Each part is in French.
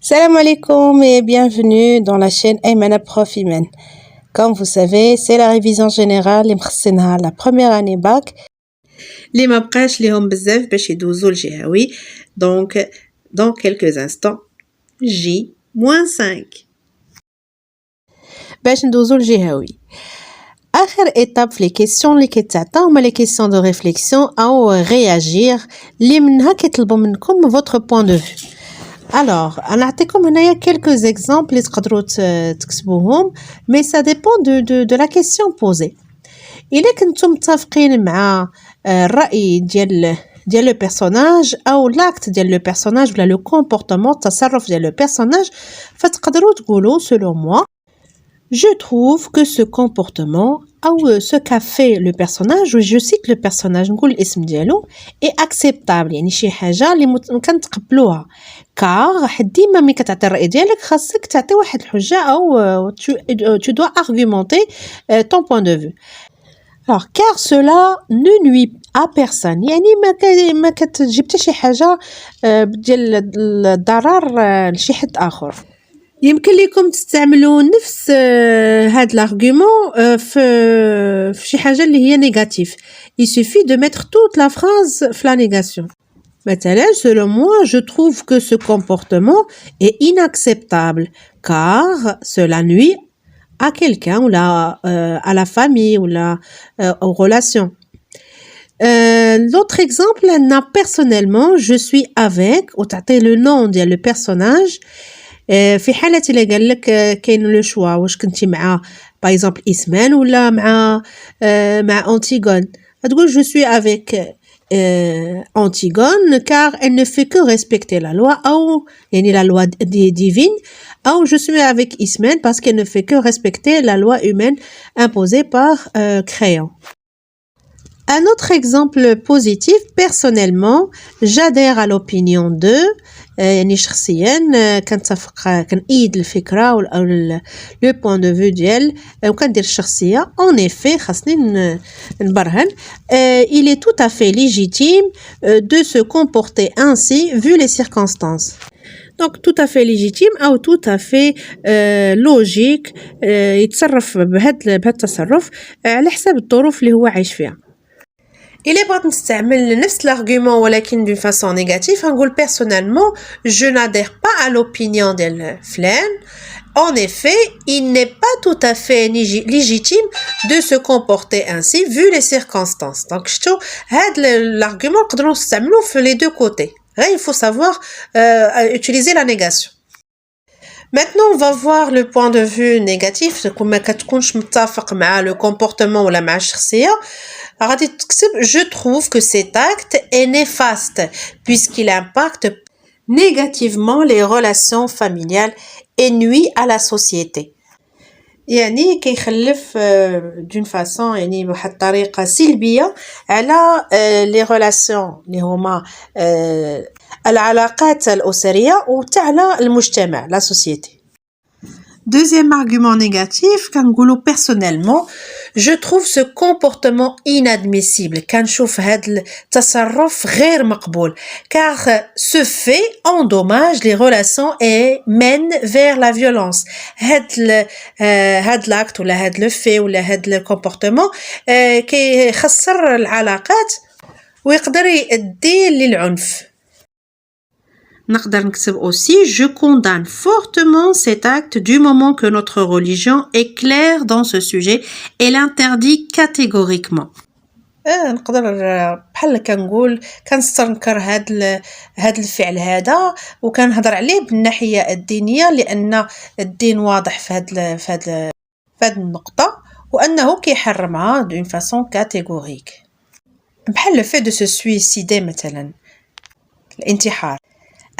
Salam alaikum et bienvenue dans la chaîne Aymana Prof Imen. Comme vous savez, c'est la révision générale la première année bac. Les mabqash li hom bzaf bash ydouzou الجهوي. Donc dans quelques instants J-5 باش ندوزو الجهوي. آخر étape في les questions اللي كيتعطاو هما les questions de réflexion أو réagir اللي منها كيطلبوا منكم votre point de vue. Alors, أنا أعطيكم هنايا quelques exemples اللي تقدروا تكتبوهم mais ça dépend de la question posée. إلا كنتم متفقين مع الرأي ديال le personnage أو l'acte ديال le personnage ولا le comportement التصرف ديال le personnage فتقدروا تقولوا selon moi je trouve que ce comportement ou ce qu'a fait le personnage, ou je cite le personnage, نقول الاسم ديالو est acceptable يعني شي حاجة اللي ممكن تقبلوها car ديما ملي كتعطي الرأي ديالك خاصك تعطي واحد الحجة أو tu dois argumenter ton point de vue. Alors car cela ne nuit à personne يعني ما كتجيب حتى شي حاجة ديال الضرر لشي حد آخر. يمكن لكم تستعملوا نفس هاد l'argument في شي حاجة اللي هي négatif. Il suffit de mettre toute la phrase في la négation. مثلا selon moi je trouve que ce comportement est inacceptable car cela nuit à quelqu'un ou à la famille ou aux relations. L'autre exemple, personnellement je suis avec ou تعطي le nom ديال le personnage. في حالة إلا قال لك كاين لو شوا واش كنتي مع باغ اكزومبل إسمان ولا مع أنتيغون تقول je suis avec Antigone car elle ne fait que respecter la loi أو يعني la loi divine أو je suis avec Ismène parce qu'elle ne fait que respecter la loi humaine imposée par Créon. Un autre exemple positif, personnellement, j'adhère à l'opinion de يعني شخصيا كنأيد الفكرة أو le point de vue ديال وكندير الشخصية en effet خاصني نبرهن il est tout à fait légitime de se comporter ainsi vu les circonstances. Donc tout à fait légitime أو tout à fait logique يتصرف بهذا التصرف على حساب الظروف اللي هو عايش فيها. إلا بغيت نستعمل نفس l'argument ولكن d'une façon négative نقول personnellement je n'adhère pas à l'opinion ديال فلان. En effet, il n'est pas tout à fait légitime de se comporter ainsi vu les circonstances. Donc شفتوا هذا l'argument نقدروا نستعملوه في les deux côtés. Il faut savoir utiliser la négation. Maintenant, on va voir le point de vue négatif. كون ما كتكونش متفق مع le comportement ولا مع الشخصية غادي تكتب je trouve que cet acte est néfaste puisqu'il impacte négativement les relations familiales et nuit à la société. يعني كيخلف d'une façon يعني بواحد الطريقة سلبية على les relations اللي هما العلاقات الأسرية وحتى على المجتمع la société. Deuxième argument négatif, كنقولوا personnellement, je trouve ce comportement inadmissible. كنشوف هذا التصرف غير مقبول car ce fait endommage les relations et mène vers la violence. هذا l'acte ولا هذا le fait ولا هذا le comportement كيخسر العلاقات ويقدر يؤدي للعنف. نقدر نكتب aussi je condamne fortement cet acte du moment que notre religion est claire dans ce sujet et l'interdit catégoriquement. نقدر بحال كنقول كنستنكر هذا الفعل هذا وكنهضر عليه بالناحية الدينية لأن الدين واضح في هذه النقطة وأنه كيحرمها d'une façon catégorique. بحال le fait de se suicider مثلا الانتحار.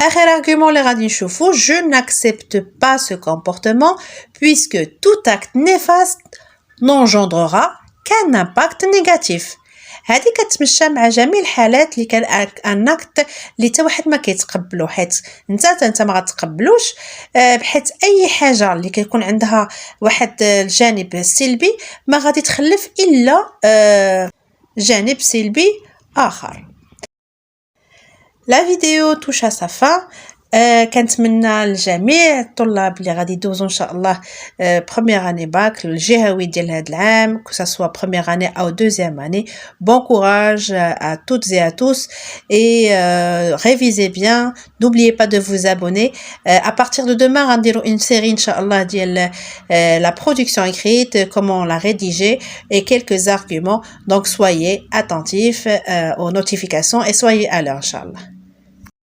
آخر argument اللي غادي نشوفو je n'accepte pas ce comportement puisque tout acte néfaste n'engendrera qu'un impact négatif. هذه كتمشى مع جميع الحالات اللي كان ان اكت اللي حتى واحد ما كيتقبلو حيت انت ما غتقبلوش بحيث اي حاجه اللي كيكون عندها واحد الجانب سلبي ما غادي تخلف الا جانب سلبي اخر. La vidéo touche à sa fin. كنتمنى لجميع الطلاب اللي غادي يدوزوا ان شاء الله بروميير اني باك الجهوي ديال هذا العام que ça soit première année ou deuxième année. Bon courage à toutes et à tous et révisez bien, n'oubliez pas de vous abonner. À partir de demain غنديروا une série inchallah ديال la production écrite, comment la rédiger et quelques arguments. Donc soyez attentifs aux notifications et soyez à l'heure inchallah.